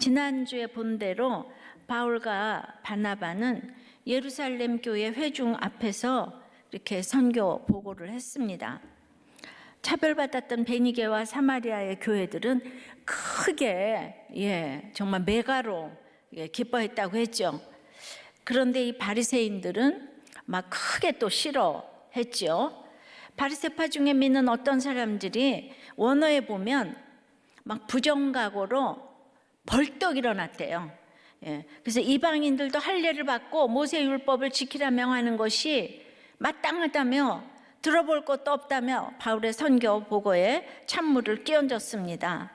지난주에 본 대로 바울과 바나바는 예루살렘 교회 회중 앞에서 이렇게 선교 보고를 했습니다. 차별받았던 베니게와 사마리아의 교회들은 크게 정말 메가로 기뻐했다고 했죠. 그런데 이 바리새인들은 막 크게 또 싫어했죠. 바리새파 중에 믿는 어떤 사람들이 원어에 보면 막 부정각오로 벌떡 일어났대요. 그래서 이방인들도 할례를 받고 모세 율법을 지키라 명하는 것이 마땅하다며 들어볼 것도 없다며 바울의 선교 보고에 찬물을 끼얹었습니다.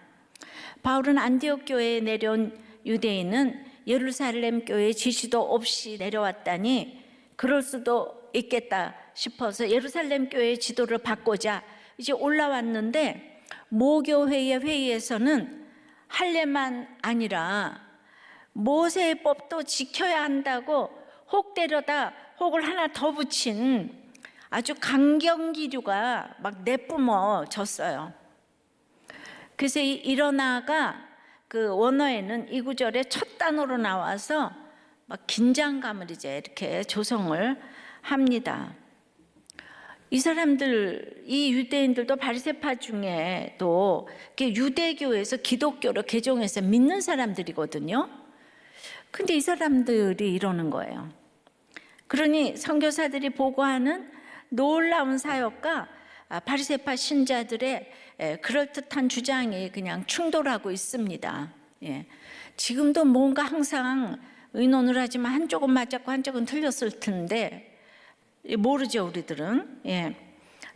바울은 안디옥 교회에 내려온 유대인은 예루살렘 교회 지시도 없이 내려왔다니 그럴 수도 있겠다 싶어서 예루살렘 교회의 지도를 받고자 이제 올라왔는데, 모교회의 회의에서는 할례만 아니라 모세의 법도 지켜야 한다고 혹 때려다 혹을 하나 더 붙인 아주 강경기류가 막 내뿜어졌어요. 그래서 이 일어나가 그 원어에는 이 구절의 첫 단어로 나와서 막 긴장감을 이제 이렇게 조성을 합니다. 이 사람들, 이 유대인들도 바리새파 중에도 유대교에서 기독교로 개종해서 믿는 사람들이거든요. 근데 이 사람들이 이러는 거예요. 그러니 선교사들이 보고하는 놀라운 사역과 바리새파 신자들의 그럴듯한 주장이 그냥 충돌하고 있습니다. 지금도 뭔가 항상 의논을 하지만 한쪽은 맞았고 한쪽은 틀렸을 텐데 모르죠, 우리들은.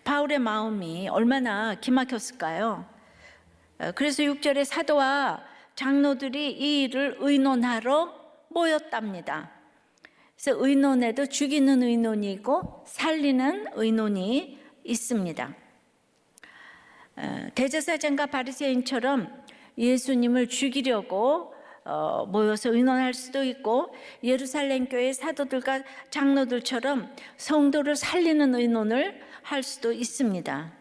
바울의 마음이 얼마나 기막혔을까요? 그래서 6절에 사도와 장로들이 이 일을 의논하러 모였답니다. 그래서 의논에도 죽이는 의논이 있고 살리는 의논이 있습니다. 대제사장과 바리새인처럼 예수님을 죽이려고 모여서 의논할 수도 있고, 예루살렘 교회 사도들과 장로들처럼 성도를 살리는 의논을 할 수도 있습니다.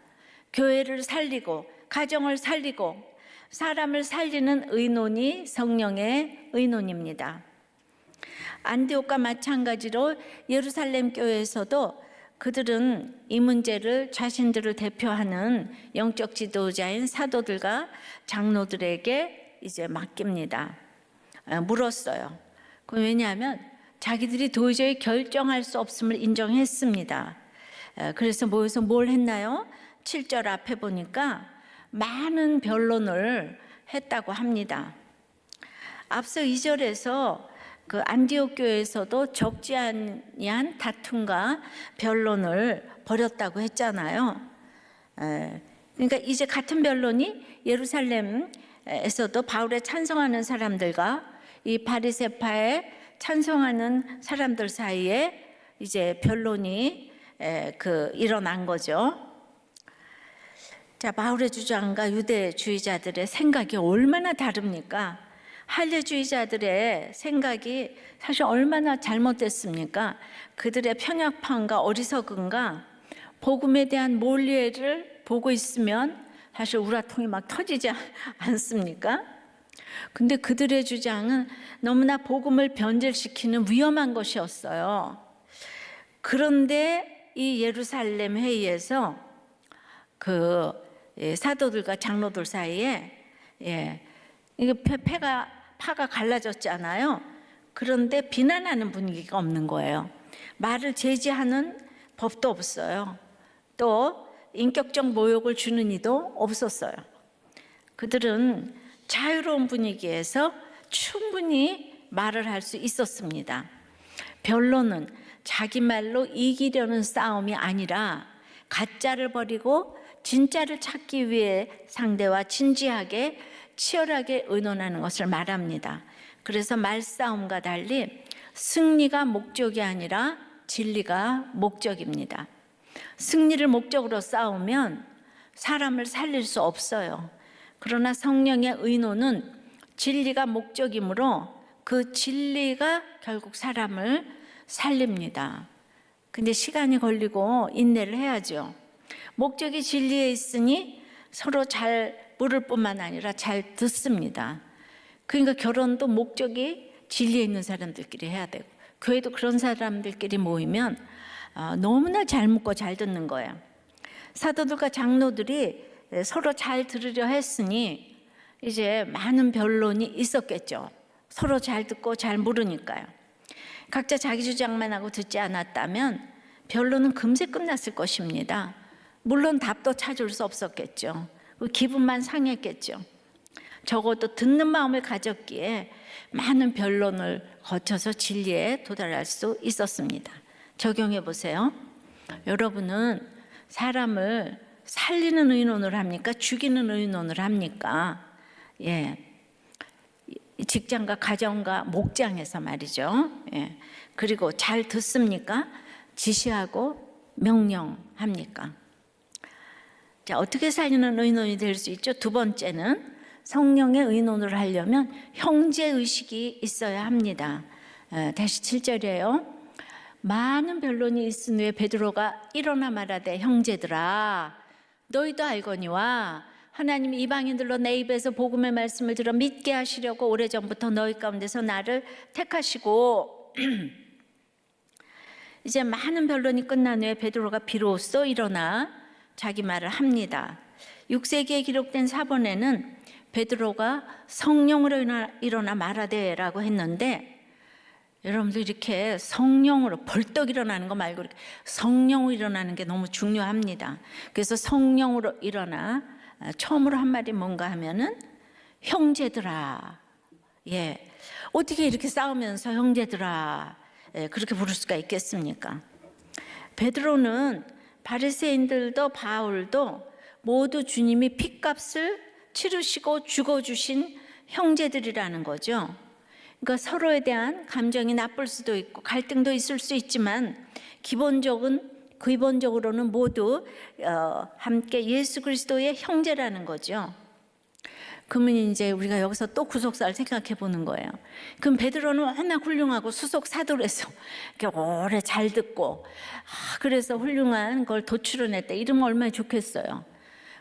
교회를 살리고 가정을 살리고 사람을 살리는 의논이 성령의 의논입니다. 안디옥과 마찬가지로 예루살렘 교회에서도 그들은 이 문제를 자신들을 대표하는 영적 지도자인 사도들과 장로들에게 이제 맡깁니다. 물었어요. 왜냐하면 자기들이 도저히 결정할 수 없음을 인정했습니다. 그래서 모여서 뭘 했나요? 7절 앞에 보니까 많은 변론을 했다고 합니다. 앞서 2절에서 그 안디옥 교회에서도 적지 아니한 다툼과 변론을 벌였다고 했잖아요. 그러니까 이제 같은 변론이 예루살렘에서도 바울에 찬성하는 사람들과 이 바리새파에 찬성하는 사람들 사이에 이제 변론이 일어난 거죠. 자, 바울의 주장과 유대주의자들의 생각이 얼마나 다릅니까? 할례주의자들의 생각이 사실 얼마나 잘못됐습니까? 그들의 편협함과 어리석음과 복음에 대한 몰리를 보고 있으면 사실 우라통이 막 터지지 않습니까? 근데 그들의 주장은 너무나 복음을 변질시키는 위험한 것이었어요. 그런데 이 예루살렘 회의에서 그 사도들과 장로들 사이에 이게 파가 갈라졌잖아요. 그런데 비난하는 분위기가 없는 거예요. 말을 제지하는 법도 없어요. 또 인격적 모욕을 주는 이도 없었어요. 그들은 자유로운 분위기에서 충분히 말을 할 수 있었습니다. 변론은 자기 말로 이기려는 싸움이 아니라 가짜를 버리고 진짜를 찾기 위해 상대와 진지하게 치열하게 의논하는 것을 말합니다. 그래서 말싸움과 달리 승리가 목적이 아니라 진리가 목적입니다. 승리를 목적으로 싸우면 사람을 살릴 수 없어요. 그러나 성령의 의논은 진리가 목적이므로 그 진리가 결국 사람을 살립니다. 근데 시간이 걸리고 인내를 해야죠. 목적이 진리에 있으니 서로 잘 물을 뿐만 아니라 잘 듣습니다. 그러니까 결혼도 목적이 진리에 있는 사람들끼리 해야 되고, 교회도 그런 사람들끼리 모이면 너무나 잘 묻고 잘 듣는 거예요. 사도들과 장로들이 서로 잘 들으려 했으니 이제 많은 변론이 있었겠죠. 서로 잘 듣고 잘 물으니까요. 각자 자기 주장만 하고 듣지 않았다면 변론은 금세 끝났을 것입니다. 물론 답도 찾을 수 없었겠죠. 기분만 상했겠죠. 적어도 듣는 마음을 가졌기에 많은 변론을 거쳐서 진리에 도달할 수 있었습니다. 적용해 보세요. 여러분은 사람을 살리는 의논을 합니까? 죽이는 의논을 합니까? 직장과 가정과 목장에서 말이죠. 그리고 잘 듣습니까? 지시하고 명령합니까? 자, 어떻게 살리는 의논이 될 수 있죠? 두 번째는 성령의 의논을 하려면 형제의식이 있어야 합니다. 다시 7절이에요. 많은 변론이 있은 후에 베드로가 일어나 말하되 형제들아 너희도 알거니와 하나님이 이방인들로 내 입에서 복음의 말씀을 들어 믿게 하시려고 오래전부터 너희 가운데서 나를 택하시고 이제 많은 변론이 끝난 후에 베드로가 비로소 일어나 자기 말을 합니다. 6세기에 기록된 사본에는 베드로가 성령으로 일어나 말하되라고 했는데, 여러분들 이렇게 성령으로 벌떡 일어나는 거 말고 이렇게 성령으로 일어나는 게 너무 중요합니다. 그래서 성령으로 일어나 처음으로 한 말이 뭔가 하면은 형제들아. 어떻게 이렇게 싸우면서 형제들아 그렇게 부를 수가 있겠습니까? 베드로는 바리새인들도 바울도 모두 주님이 핏값을 치르시고 죽어주신 형제들이라는 거죠. 그러니까 서로에 대한 감정이 나쁠 수도 있고 갈등도 있을 수 있지만 기본적으로는 모두 함께 예수 그리스도의 형제라는 거죠. 그러면 이제 우리가 여기서 또 구속사를 생각해 보는 거예요. 그럼 베드로는 워낙 훌륭하고 수석 사도라서 이렇게 오래 잘 듣고 그래서 훌륭한 걸 도출해냈다. 이러면 얼마나 좋겠어요.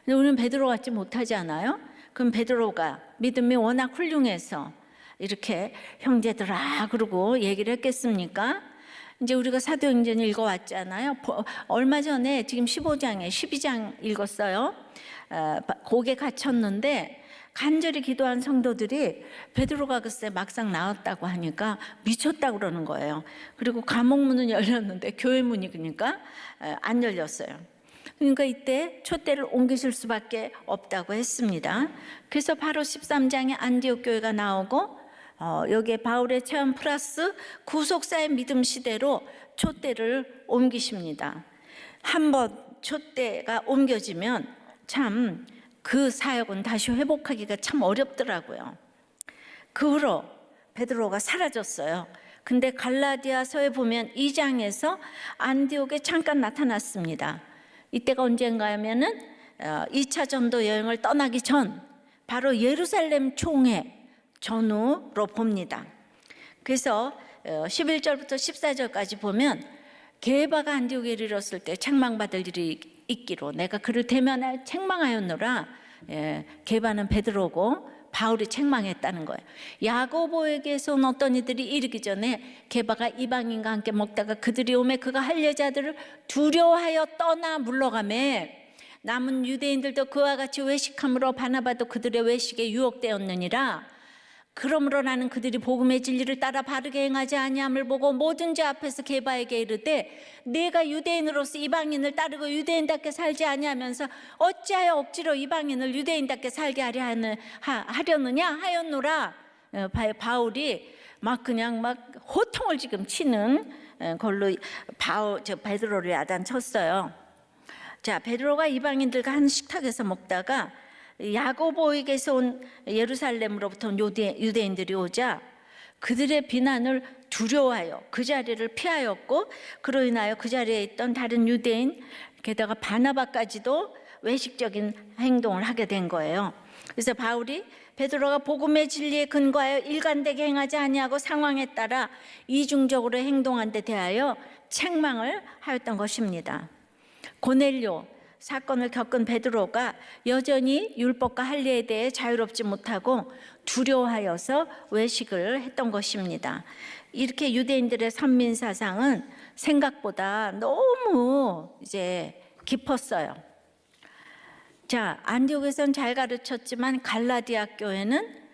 근데 우리는 베드로 같지 못하지 않아요? 그럼 베드로가 믿음이 워낙 훌륭해서 이렇게 형제들아 그러고 얘기를 했겠습니까? 이제 우리가 사도행전 읽어왔잖아요. 얼마 전에 지금 15장에 12장 읽었어요. 곡에 갇혔는데 간절히 기도한 성도들이 베드로가 글쎄 막상 나왔다고 하니까 미쳤다고 그러는 거예요. 그리고 감옥 문은 열렸는데 교회 문이 그러니까 안 열렸어요. 그러니까 이때 촛대를 옮기실 수밖에 없다고 했습니다. 그래서 바로 13장에 안디옥 교회가 나오고 여기에 바울의 체험 플러스 구속사의 믿음 시대로 촛대를 옮기십니다. 한번 촛대가 옮겨지면 참 그 사역은 다시 회복하기가 참 어렵더라고요. 그 후로 베드로가 사라졌어요. 근데 갈라디아서에 보면 2장에서 안디옥에 잠깐 나타났습니다. 이때가 언젠가 하면은 2차 전도 여행을 떠나기 전 바로 예루살렘 총회 전후로 봅니다. 그래서 11절부터 14절까지 보면 게바가 안디옥에 이르렀을 때 책망받을 일이 있기로 내가 그를 대면하여 책망하였노라. 게바는 베드로고 바울이 책망했다는 거예요. 야고보에게서 온 어떤 이들이 이르기 전에 게바가 이방인과 함께 먹다가 그들이 오매 그가 할 여자들을 두려워하여 떠나 물러가매 남은 유대인들도 그와 같이 외식함으로 바나바도 그들의 외식에 유혹되었느니라. 그러므로 나는 그들이 복음의 진리를 따라 바르게 행하지 아니함을 보고 모든 자 앞에서 게바에게 이르되 내가 유대인으로서 이방인을 따르고 유대인답게 살지 아니하면서 어찌하여 억지로 이방인을 유대인답게 살게 하려느냐 하였노라. 바울이 막 그냥 막 호통을 지금 치는 걸로 베드로를 야단쳤어요. 자, 베드로가 이방인들과 한 식탁에서 먹다가 야고보에게서 온 예루살렘으로부터 온 유대인들이 오자 그들의 비난을 두려워하여 그 자리를 피하였고 그로 인하여 그 자리에 있던 다른 유대인 게다가 바나바까지도 외식적인 행동을 하게 된 거예요. 그래서 바울이 베드로가 복음의 진리에 근거하여 일관되게 행하지 아니하고 상황에 따라 이중적으로 행동한 데 대하여 책망을 하였던 것입니다. 고넬료 사건을 겪은 베드로가 여전히 율법과 할례에 대해 자유롭지 못하고 두려워하여서 외식을 했던 것입니다. 이렇게 유대인들의 선민 사상은 생각보다 너무 이제 깊었어요. 자, 안디옥에서는 잘 가르쳤지만 갈라디아 교회는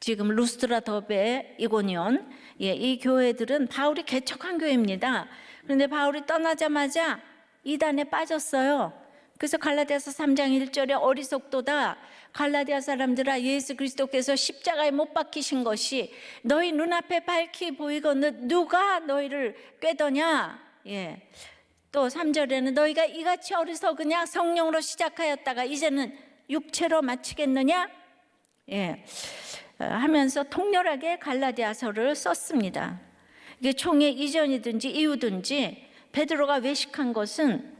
지금 루스드라, 더베, 이고니온, 이 교회들은 바울이 개척한 교회입니다. 그런데 바울이 떠나자마자 이단에 빠졌어요. 그래서 갈라디아서 3장 1절에 어리석도다, 갈라디아 사람들아, 예수 그리스도께서 십자가에 못 박히신 것이 너희 눈앞에 밝히 보이거늘 누가 너희를 꾀더냐. 또 3절에는 너희가 이같이 어리석으냐, 성령으로 시작하였다가 이제는 육체로 마치겠느냐, 하면서 통렬하게 갈라디아서를 썼습니다. 이게 총회 이전이든지 이후든지 베드로가 외식한 것은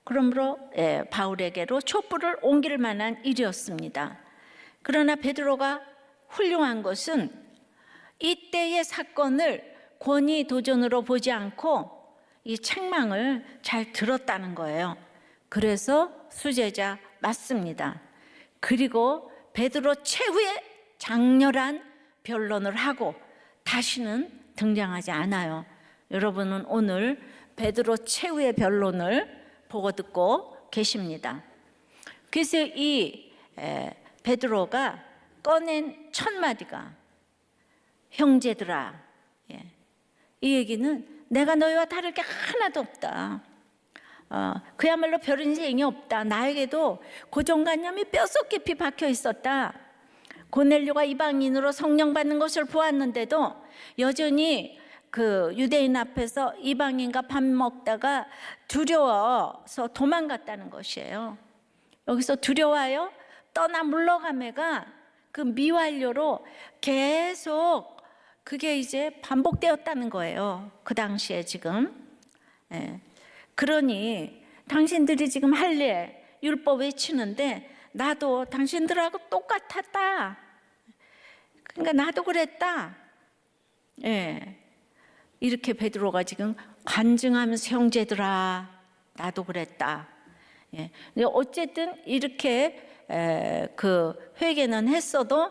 그러므로 바울에게로 촛불을 옮길 만한 일이었습니다. 그러나 베드로가 훌륭한 것은 이때의 사건을 권위 도전으로 보지 않고 이 책망을 잘 들었다는 거예요. 그래서 수제자 맞습니다. 그리고 베드로 최후의 장렬한 변론을 하고 다시는 등장하지 않아요. 여러분은 오늘 베드로 최후의 변론을 보고 듣고 계십니다. 그래서 이 베드로가 꺼낸 첫 마디가 형제들아, 이 얘기는 내가 너희와 다를 게 하나도 없다. 그야말로 별 인생이 없다. 나에게도 고정관념이 뼛속 깊이 박혀 있었다. 고넬료가 이방인으로 성령 받는 것을 보았는데도 여전히 그 유대인 앞에서 이방인과 밥 먹다가 두려워서 도망갔다는 것이에요. 여기서 두려워하여 떠나 물러가매가 그 미완료로 계속 그게 이제 반복되었다는 거예요. 그 당시에 지금. 그러니 당신들이 지금 할례 율법 외치는데 나도 당신들하고 똑같았다. 그러니까 나도 그랬다. 이렇게 베드로가 지금 간증하면서 형제들아, 나도 그랬다. 어쨌든 이렇게 그 회개는 했어도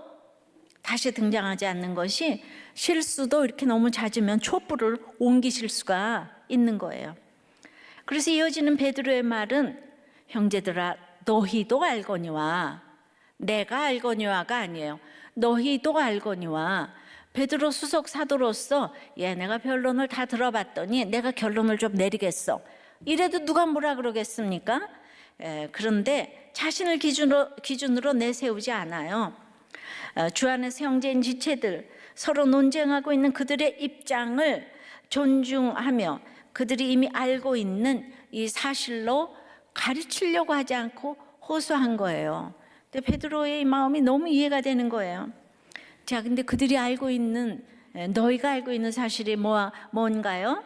다시 등장하지 않는 것이 실수도 이렇게 너무 잦으면 촛불을 옮기실 수가 있는 거예요. 그래서 이어지는 베드로의 말은 형제들아, 너희도 알거니와, 내가 알거니와가 아니에요. 너희도 알거니와. 베드로 수석 사도로서 내가 변론을 다 들어봤더니 내가 결론을 좀 내리겠어. 이래도 누가 뭐라 그러겠습니까? 그런데 자신을 기준으로 내세우지 않아요. 주 안에서 형제인 지체들 서로 논쟁하고 있는 그들의 입장을 존중하며 그들이 이미 알고 있는 이 사실로 가르치려고 하지 않고 호소한 거예요. 근데 베드로의 마음이 너무 이해가 되는 거예요. 자, 근데 그들이 알고 있는, 너희가 알고 있는 사실이 뭔가요?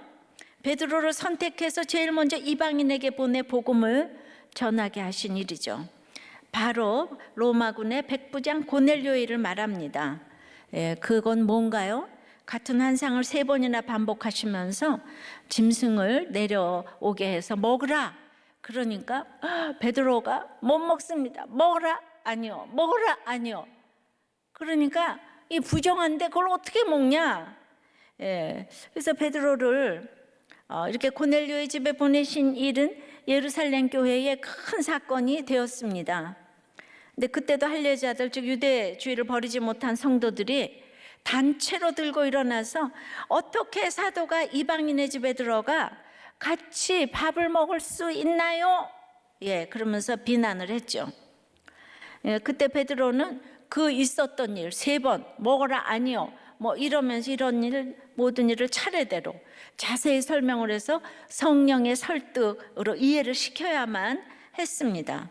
베드로를 선택해서 제일 먼저 이방인에게 보내 복음을 전하게 하신 일이죠. 바로 로마군의 백부장 고넬료의 일을 말합니다. 그건 뭔가요? 같은 환상을 3번이나 반복하시면서 짐승을 내려오게 해서 먹으라. 그러니까 베드로가 못 먹습니다. 먹으라. 아니요. 먹으라. 아니요. 그러니까 이 부정한데 그걸 어떻게 먹냐? 그래서 베드로를 이렇게 고넬료의 집에 보내신 일은 예루살렘 교회의 큰 사건이 되었습니다. 근데 그때도 할례자들, 즉 유대주의를 버리지 못한 성도들이 단체로 들고 일어나서 어떻게 사도가 이방인의 집에 들어가 같이 밥을 먹을 수 있나요? 그러면서 비난을 했죠. 그때 베드로는 그 있었던 일 3번 먹어라 아니요 뭐 이러면서 이런 일 모든 일을 차례대로 자세히 설명을 해서 성령의 설득으로 이해를 시켜야만 했습니다.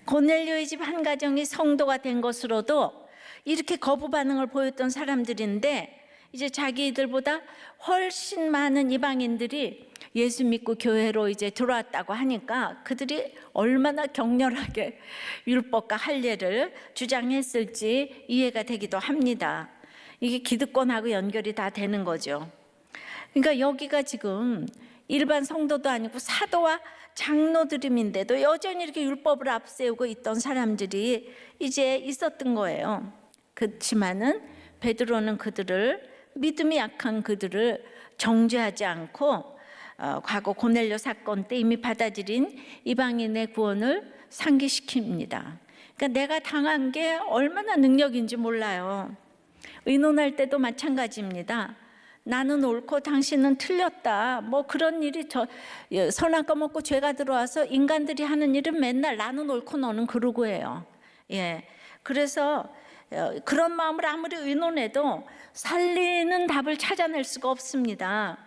고넬료의 집 한 가정이 성도가 된 것으로도 이렇게 거부 반응을 보였던 사람들인데 이제 자기들보다 훨씬 많은 이방인들이 예수 믿고 교회로 이제 들어왔다고 하니까 그들이 얼마나 격렬하게 율법과 할례를 주장했을지 이해가 되기도 합니다. 이게 기득권하고 연결이 다 되는 거죠. 그러니까 여기가 지금 일반 성도도 아니고 사도와 장로들임인데도 여전히 이렇게 율법을 앞세우고 있던 사람들이 이제 있었던 거예요. 그렇지만은 베드로는 그들을, 믿음이 약한 그들을 정죄하지 않고 과거 고넬료 사건 때 이미 받아들인 이방인의 구원을 상기시킵니다. 그러니까 내가 당한 게 얼마나 능력인지 몰라요. 의논할 때도 마찬가지입니다. 나는 옳고 당신은 틀렸다. 뭐 그런 일이 선악 까먹고 죄가 들어와서 인간들이 하는 일은 맨날 나는 옳고 너는 그러고 해요. 예. 그래서 그런 마음을 아무리 의논해도 살리는 답을 찾아낼 수가 없습니다.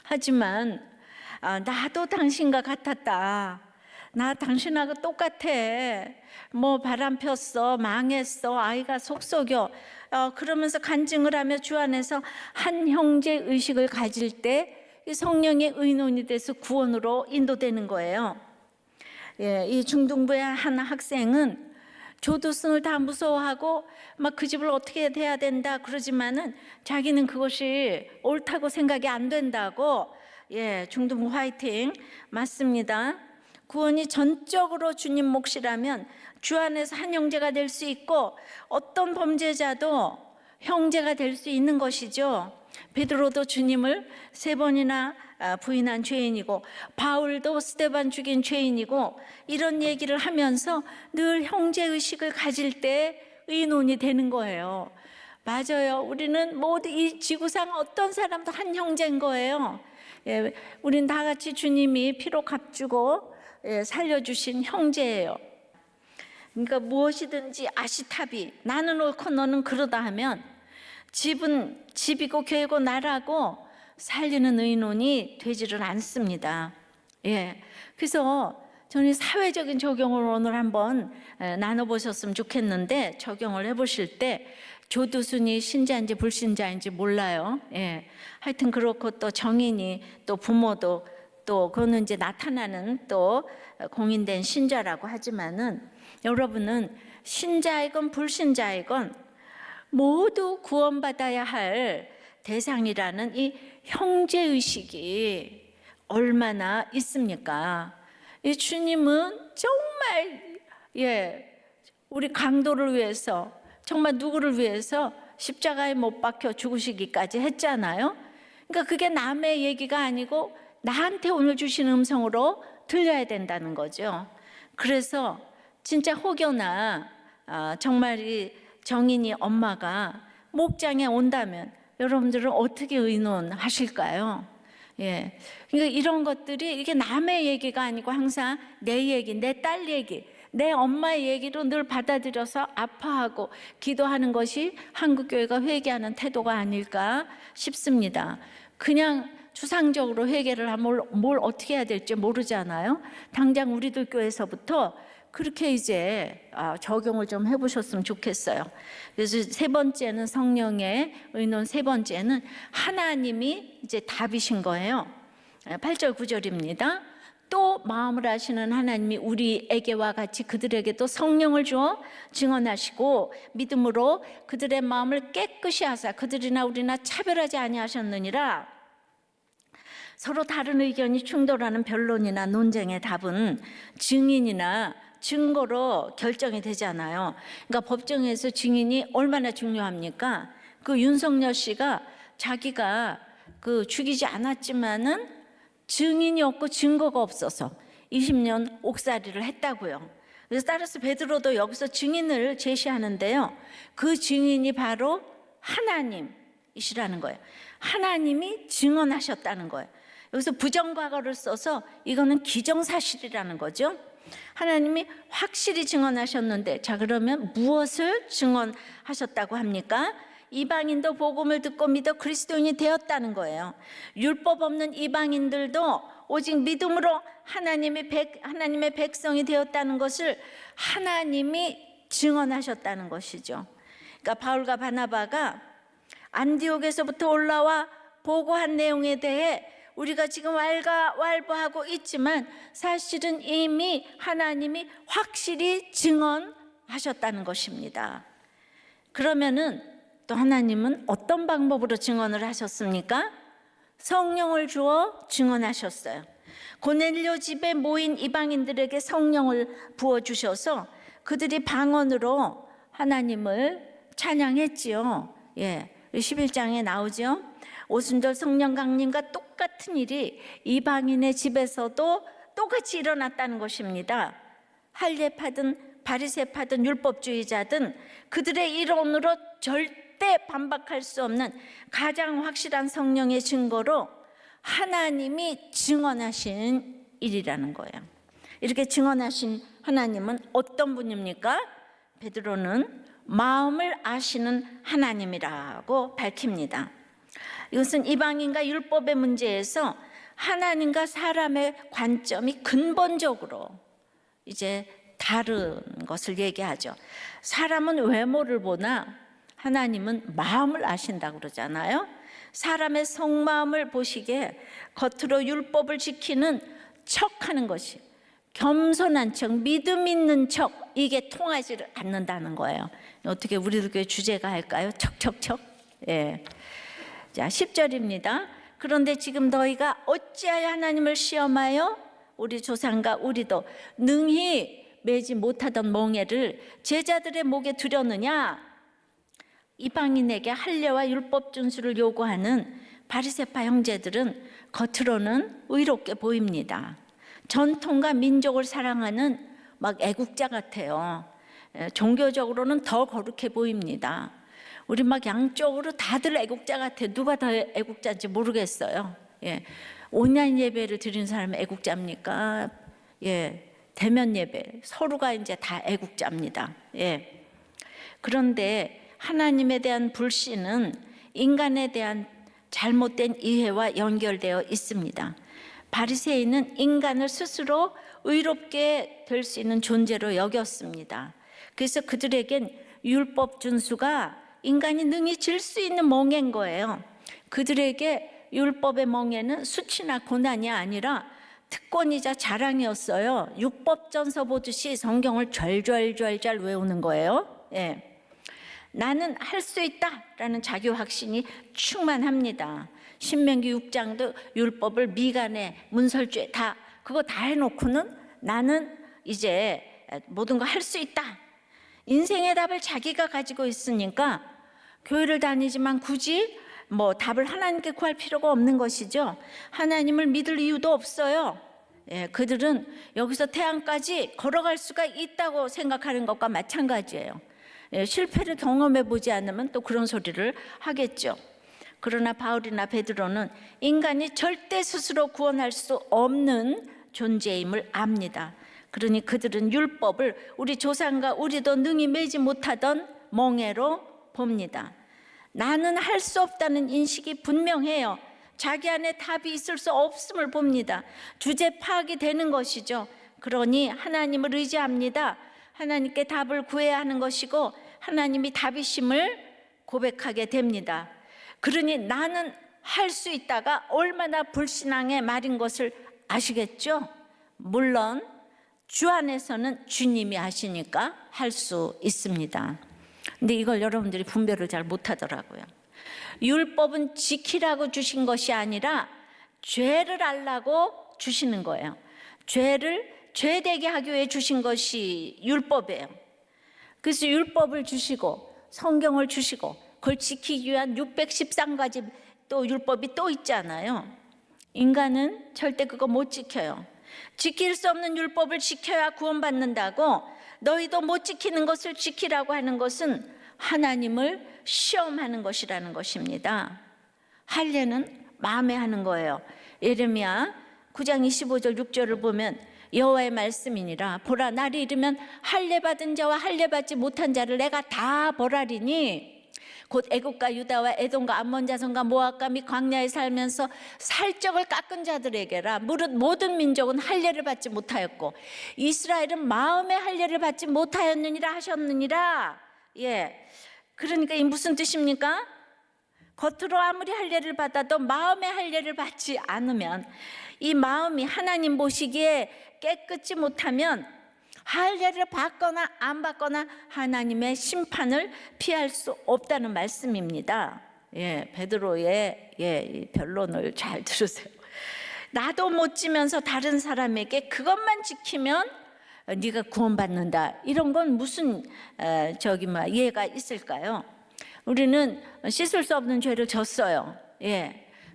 하지만 나도 당신과 같았다. 나 당신하고 똑같아. 뭐 바람 폈어, 망했어, 아이가 속 썩여. 그러면서 간증을 하며 주 안에서 한 형제 의식을 가질 때 성령의 의논이 돼서 구원으로 인도되는 거예요. 예, 이 중등부의 한 학생은 조두순을 다 무서워하고 막 그 집을 어떻게 해야 된다 그러지만은 자기는 그것이 옳다고 생각이 안 된다고. 예, 중등부 화이팅. 맞습니다. 구원이 전적으로 주님 몫이라면 주 안에서 한 형제가 될 수 있고 어떤 범죄자도 형제가 될 수 있는 것이죠. 베드로도 주님을 3번이나 부인한 죄인이고 바울도 스데반 죽인 죄인이고 이런 얘기를 하면서 늘 형제의식을 가질 때 의논이 되는 거예요. 맞아요. 우리는 모두 이 지구상 어떤 사람도 한 형제인 거예요. 예, 우린 다 같이 주님이 피로 값주고 살려주신 형제예요. 그러니까 무엇이든지 아시타비, 나는 옳고 너는 그러다 하면 집은 집이고 교회고 나라고 살리는 의논이 되지를 않습니다. 예, 그래서 저는 사회적인 적용을 오늘 한번 나눠보셨으면 좋겠는데, 적용을 해보실 때 조두순이 신자인지 불신자인지 몰라요. 예, 하여튼 그렇고 또 정인이 또 부모도 또 그거는 이제 나타나는 또 공인된 신자라고 하지만은 여러분은 신자이건 불신자이건 모두 구원받아야 할 대상이라는 이 형제의식이 얼마나 있습니까? 이 주님은 정말 우리 강도를 위해서, 정말 누구를 위해서 십자가에 못 박혀 죽으시기까지 했잖아요. 그러니까 그게 남의 얘기가 아니고 나한테 오늘 주신 음성으로 들려야 된다는 거죠. 그래서 진짜 혹여나 정말 이 정인이 엄마가 목장에 온다면 여러분들은 어떻게 의논하실까요? 예, 그러니까 이런 것들이 이게 남의 얘기가 아니고 항상 내 얘기, 내 딸 얘기, 내 엄마의 얘기로 늘 받아들여서 아파하고 기도하는 것이 한국교회가 회개하는 태도가 아닐까 싶습니다. 그냥 추상적으로 회개를 하면 뭘 어떻게 해야 될지 모르잖아요. 당장 우리들 교회에서부터 그렇게 이제 적용을 좀 해보셨으면 좋겠어요. 그래서 3번째는 성령의 의논, 3번째는 하나님이 이제 답이신 거예요. 8절 9절입니다. 또 마음을 아시는 하나님이 우리에게와 같이 그들에게도 성령을 주어 증언하시고 믿음으로 그들의 마음을 깨끗이 하사 그들이나 우리나 차별하지 아니하셨느니라. 서로 다른 의견이 충돌하는 변론이나 논쟁의 답은 증인이나 증거로 결정이 되잖아요. 그러니까 법정에서 증인이 얼마나 중요합니까? 그 윤석열 씨가 자기가 죽이지 않았지만은 증인이 없고 증거가 없어서 20년 옥살이를 했다고요. 그래서 따라서 베드로도 여기서 증인을 제시하는데요. 그 증인이 바로 하나님이시라는 거예요. 하나님이 증언하셨다는 거예요. 여기서 부정과거를 써서 이거는 기정사실이라는 거죠. 하나님이 확실히 증언하셨는데, 자 그러면 무엇을 증언하셨다고 합니까? 이방인도 복음을 듣고 믿어 그리스도인이 되었다는 거예요. 율법 없는 이방인들도 오직 믿음으로 하나님의 백성이 되었다는 것을 하나님이 증언하셨다는 것이죠. 그러니까 바울과 바나바가 안디옥에서부터 올라와 보고한 내용에 대해 우리가 지금 왈가왈부하고 있지만 사실은 이미 하나님이 확실히 증언하셨다는 것입니다. 그러면은 또 하나님은 어떤 방법으로 증언을 하셨습니까? 성령을 주어 증언하셨어요. 고넬료 집에 모인 이방인들에게 성령을 부어주셔서 그들이 방언으로 하나님을 찬양했지요. 11장에 나오죠. 오순절 성령 강림과 똑같은 일이 이방인의 집에서도 똑같이 일어났다는 것입니다. 할례파든 바리새파든 율법주의자든 그들의 이론으로 절대 반박할 수 없는 가장 확실한 성령의 증거로 하나님이 증언하신 일이라는 거예요. 이렇게 증언하신 하나님은 어떤 분입니까? 베드로는 마음을 아시는 하나님이라고 밝힙니다. 이것은 이방인과 율법의 문제에서 하나님과 사람의 관점이 근본적으로 이제 다른 것을 얘기하죠. 사람은 외모를 보나 하나님은 마음을 아신다고 그러잖아요. 사람의 속마음을 보시기에 겉으로 율법을 지키는 척하는 것이, 겸손한 척, 믿음 있는 척, 이게 통하지 않는다는 거예요. 어떻게 우리들 교회 주제가 할까요? 척척척. 자, 10절입니다. 그런데 지금 너희가 어찌하여 하나님을 시험하여 우리 조상과 우리도 능히 매지 못하던 멍에를 제자들의 목에 두려느냐? 이방인에게 할례와 율법 준수를 요구하는 바리새파 형제들은 겉으로는 의롭게 보입니다. 전통과 민족을 사랑하는 막 애국자 같아요. 종교적으로는 더 거룩해 보입니다. 우리 막 양쪽으로 다들 애국자 같아요. 누가 더 애국자인지 모르겠어요. 온라인 예배를 드리는 사람은 애국자입니까? 대면 예배 서로가 이제 다 애국자입니다. 그런데 하나님에 대한 불신은 인간에 대한 잘못된 이해와 연결되어 있습니다. 바리새인은 인간을 스스로 의롭게 될 수 있는 존재로 여겼습니다. 그래서 그들에겐 율법 준수가 인간이 능히 질 수 있는 멍에인 거예요. 그들에게 율법의 멍에는 수치나 고난이 아니라 특권이자 자랑이었어요. 육법전서 보듯이 성경을 좔좔좔 외우는 거예요. 나는 할 수 있다라는 자기 확신이 충만합니다. 신명기 6장도 율법을 미간에 문설주에 그거 다 해놓고는 나는 이제 모든 거 할 수 있다. 인생의 답을 자기가 가지고 있으니까 교회를 다니지만 굳이 답을 하나님께 구할 필요가 없는 것이죠. 하나님을 믿을 이유도 없어요. 그들은 여기서 태양까지 걸어갈 수가 있다고 생각하는 것과 마찬가지예요. 실패를 경험해 보지 않으면 또 그런 소리를 하겠죠. 그러나 바울이나 베드로는 인간이 절대 스스로 구원할 수 없는 존재임을 압니다. 그러니 그들은 율법을 우리 조상과 우리도 능히 매지 못하던 멍에로 봅니다. 나는 할 수 없다는 인식이 분명해요. 자기 안에 답이 있을 수 없음을 봅니다. 주제 파악이 되는 것이죠. 그러니 하나님을 의지합니다. 하나님께 답을 구해야 하는 것이고 하나님이 답이심을 고백하게 됩니다. 그러니 나는 할 수 있다가 얼마나 불신앙의 말인 것을 아시겠죠? 물론 주 안에서는 주님이 하시니까 할 수 있습니다. 근데 이걸 여러분들이 분별을 잘 못하더라고요. 율법은 지키라고 주신 것이 아니라 죄를 알라고 주시는 거예요. 죄를 죄되게 하기 위해 주신 것이 율법이에요. 그래서 율법을 주시고 성경을 주시고 그걸 지키기 위한 613가지 또 율법이 또 있잖아요. 인간은 절대 그거 못 지켜요. 지킬 수 없는 율법을 지켜야 구원받는다고 너희도 못 지키는 것을 지키라고 하는 것은 하나님을 시험하는 것이라는 것입니다. 할례는 마음에 하는 거예요. 예레미야 9장 25절 6절을 보면 여호와의 말씀이니라 보라 날이 이르면 할례 받은 자와 할례 받지 못한 자를 내가 다 벌하리니 곧 애국과 유다와 에돔과 암몬 자손과 모압과 및 광야에 살면서 살적을 깎은 자들에게라. 무릇 모든 민족은 할례를 받지 못하였고 이스라엘은 마음의 할례를 받지 못하였느니라 하셨느니라. 그러니까 이 무슨 뜻입니까? 겉으로 아무리 할례를 받아도 마음의 할례를 받지 않으면 이 마음이 하나님 보시기에 깨끗지 못하면 할례를 받거나 안 받거나 하나님의 심판을 피할 수 없다는 말씀입니다. 베드로의 이 변론을 잘 들으세요. 나도 못 지면서 다른 사람에게 그것만 지키면 네가 구원받는다. 이런 건 무슨 이해가 있을까요? 우리는 씻을 수 없는 죄를 졌어요.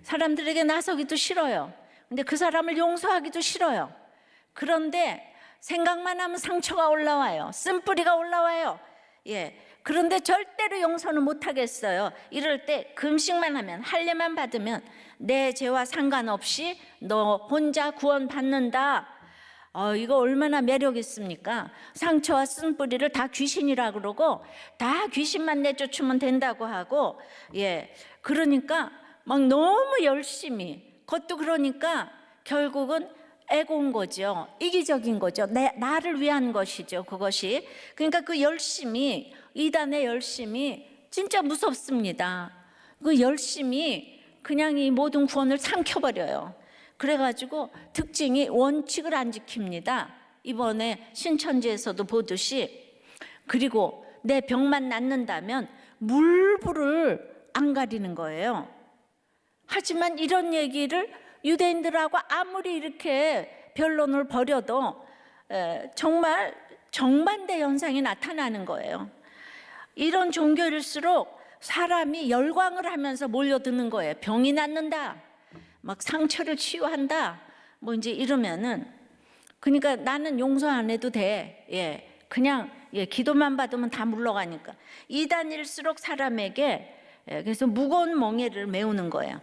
사람들에게 나서기도 싫어요. 근데 그 사람을 용서하기도 싫어요. 그런데 생각만 하면 상처가 올라와요. 쓴뿌리가 올라와요. 그런데 절대로 용서는 못하겠어요. 이럴 때 금식만 하면, 할례만 받으면 내 죄와 상관없이 너 혼자 구원받는다. 이거 얼마나 매력 있습니까? 상처와 쓴뿌리를 다 귀신이라 그러고 다 귀신만 내쫓으면 된다고 하고, 그러니까 막 너무 열심히, 그것도 그러니까 결국은 애고운 거죠. 이기적인 거죠. 나를 위한 것이죠, 그것이. 그러니까 그 열심이, 이단의 열심이 진짜 무섭습니다. 그 열심이 그냥 이 모든 구원을 삼켜버려요. 그래가지고 특징이 원칙을 안 지킵니다. 이번에 신천지에서도 보듯이. 그리고 내 병만 낫는다면 물불을 안 가리는 거예요. 하지만 이런 얘기를 유대인들하고 아무리 이렇게 변론을 벌여도 정말 정반대 현상이 나타나는 거예요. 이런 종교일수록 사람이 열광을 하면서 몰려드는 거예요. 병이 낫는다, 막 상처를 치유한다, 뭐 이제 이러면은, 그러니까 나는 용서 안 해도 돼. 그냥 기도만 받으면 다 물러가니까. 이단일수록 사람에게 그래서 무거운 멍에를 메우는 거예요.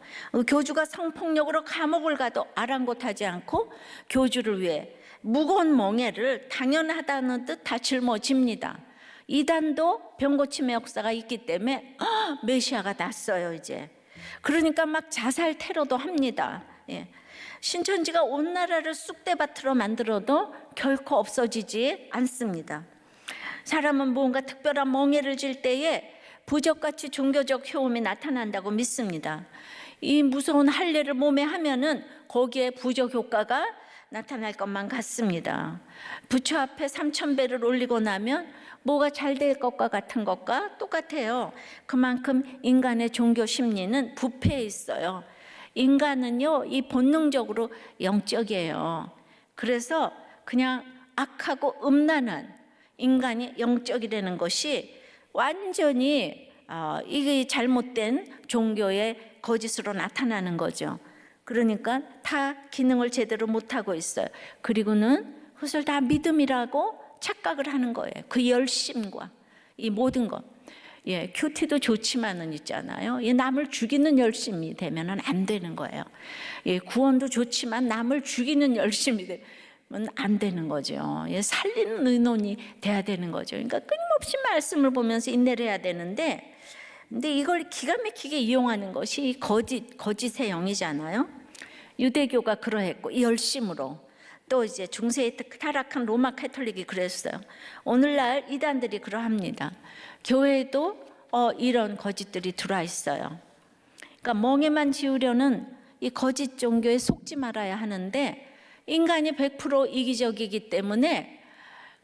교주가 성폭력으로 감옥을 가도 아랑곳하지 않고 교주를 위해 무거운 멍에를 당연하다는 듯 다 짊어집니다. 이단도 병고침의 역사가 있기 때문에 메시아가 났어요 이제. 그러니까 막 자살 테러도 합니다. 신천지가 온 나라를 쑥대밭으로 만들어도 결코 없어지지 않습니다. 사람은 뭔가 특별한 멍에를 질 때에 부적같이 종교적 효험이 나타난다고 믿습니다. 이 무서운 할례를 몸에 하면은 거기에 부적 효과가 나타날 것만 같습니다. 부처 앞에 3000배를 올리고 나면 뭐가 잘 될 것과 같은 것과 똑같아요. 그만큼 인간의 종교 심리는 부패해 있어요. 인간은요, 이 본능적으로 영적이에요. 그래서 그냥 악하고 음란한 인간이 영적이라는 것이 완전히 이게 잘못된 종교의 거짓으로 나타나는 거죠. 그러니까 다 기능을 제대로 못하고 있어요. 그리고는 그것을 다 믿음이라고 착각을 하는 거예요. 그 열심과 이 모든 것. 큐티도 좋지만은 있잖아요. 남을 죽이는 열심이 되면은 안 되는 거예요. 구원도 좋지만 남을 죽이는 열심이 되면 안 되는 거죠. 살리는 의논이 돼야 되는 거죠. 그러니까 끊임없이 말씀을 보면서 인내를 해야 되는데, 근데 이걸 기가 막히게 이용하는 것이 거짓의 영이잖아요. 유대교가 그러했고, 이 열심으로. 또 이제 중세에 타락한 로마 카톨릭이 그랬어요. 오늘날 이단들이 그러합니다. 교회에도 이런 거짓들이 들어와 있어요. 그러니까 멍에만 지우려는 이 거짓 종교에 속지 말아야 하는데, 인간이 100% 이기적이기 때문에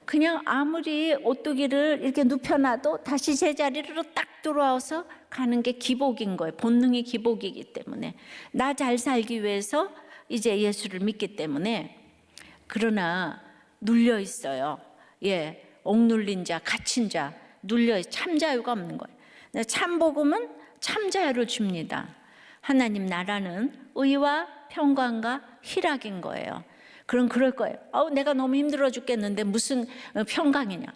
그냥 아무리 오뚜기를 이렇게 눕혀놔도 다시 제자리로 딱 돌아와서 가는 게 기복인 거예요. 본능이 기복이기 때문에. 나 잘 살기 위해서 이제 예수를 믿기 때문에. 그러나 눌려 있어요. 억눌린 자, 갇힌 자, 눌려 참 자유가 없는 거예요. 참 복음은 참 자유를 줍니다. 하나님 나라는 의와 평강과 희락인 거예요. 그럼 그럴 거예요. 내가 너무 힘들어 죽겠는데 무슨 평강이냐.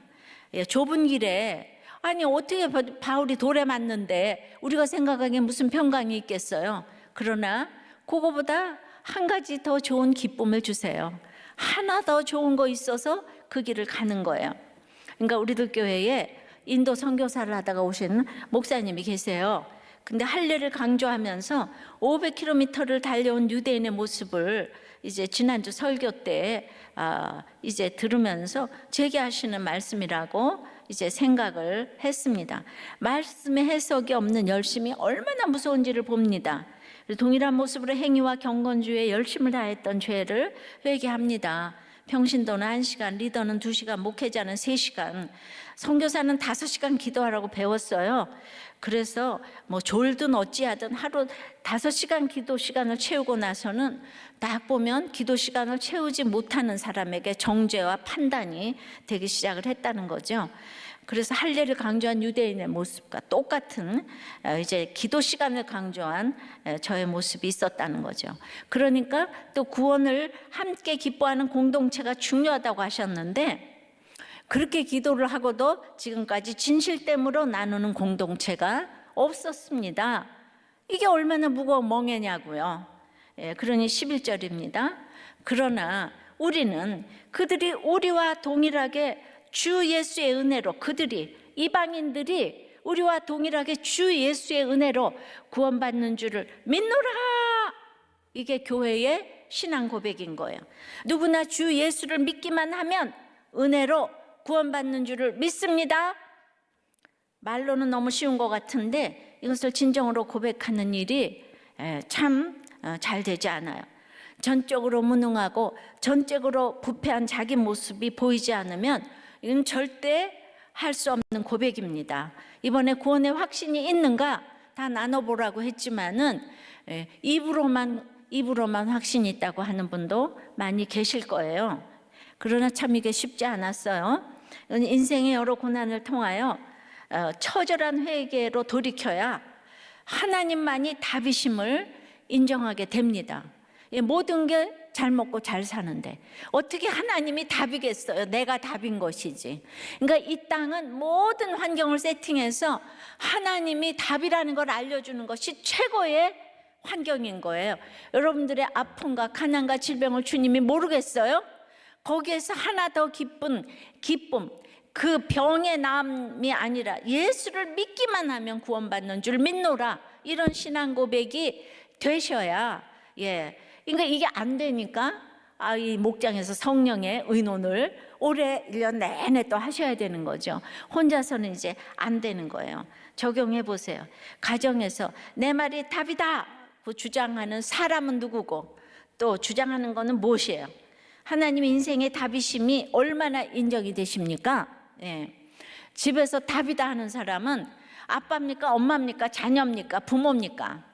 좁은 길에 아니 어떻게 바울이 돌에 맞는데 우리가 생각하기에 무슨 평강이 있겠어요. 그러나 그거보다 한 가지 더 좋은 기쁨을 주세요. 하나 더 좋은 거 있어서 그 길을 가는 거예요. 그러니까 우리들 교회에 인도 선교사를 하다가 오신 목사님이 계세요. 근데 할례를 강조하면서 500km를 달려온 유대인의 모습을 이제 지난주 설교 때 이제 들으면서 제게 하시는 말씀이라고 이제 생각을 했습니다. 말씀의 해석이 없는 열심이 얼마나 무서운지를 봅니다. 동일한 모습으로 행위와 경건주의에 열심을 다했던 죄를 회개합니다. 평신도는 1시간, 리더는 2시간, 목회자는 3시간, 선교사는 5시간 기도하라고 배웠어요. 그래서 뭐 졸든 어찌하든 하루 5시간 기도 시간을 채우고 나서는 딱 보면 기도 시간을 채우지 못하는 사람에게 정죄와 판단이 되기 시작을 했다는 거죠. 그래서 할례를 강조한 유대인의 모습과 똑같은 이제 기도 시간을 강조한 저의 모습이 있었다는 거죠. 그러니까 또 구원을 함께 기뻐하는 공동체가 중요하다고 하셨는데, 그렇게 기도를 하고도 지금까지 진실됨으로 나누는 공동체가 없었습니다. 이게 얼마나 무거운 멍에냐고요. 그러니 11절입니다. 그러나 우리는 그들이 우리와 동일하게 주 예수의 은혜로, 그들이 이방인들이 우리와 동일하게 주 예수의 은혜로 구원받는 줄을 믿노라. 이게 교회의 신앙 고백인 거예요. 누구나 주 예수를 믿기만 하면 은혜로 구원받는 줄을 믿습니다. 말로는 너무 쉬운 것 같은데 이것을 진정으로 고백하는 일이 참 잘 되지 않아요. 전적으로 무능하고 전적으로 부패한 자기 모습이 보이지 않으면 이건 절대 할 수 없는 고백입니다. 이번에 구원의 확신이 있는가 다 나눠보라고 했지만은 입으로만 확신이 있다고 하는 분도 많이 계실 거예요. 그러나 참 이게 쉽지 않았어요. 인생의 여러 고난을 통하여 처절한 회개로 돌이켜야 하나님만이 답이심을 인정하게 됩니다. 모든 게 잘 먹고 잘 사는데 어떻게 하나님이 답이겠어요? 내가 답인 것이지. 그러니까 이 땅은 모든 환경을 세팅해서 하나님이 답이라는 걸 알려주는 것이 최고의 환경인 거예요. 여러분들의 아픔과 가난과 질병을 주님이 모르겠어요? 거기에서 하나 더 기쁜 기쁨, 그 병의 나음이 아니라 예수를 믿기만 하면 구원받는 줄 믿노라. 이런 신앙 고백이 되셔야, 그러니까 이게 안 되니까 이 목장에서 성령의 의논을 올해 1년 내내 또 하셔야 되는 거죠. 혼자서는 이제 안 되는 거예요. 적용해 보세요. 가정에서 내 말이 답이다 주장하는 사람은 누구고 또 주장하는 거는 무엇이에요? 하나님 인생의 답이심이 얼마나 인정이 되십니까? 집에서 답이다 하는 사람은 아빠입니까? 엄마입니까? 자녀입니까? 부모입니까?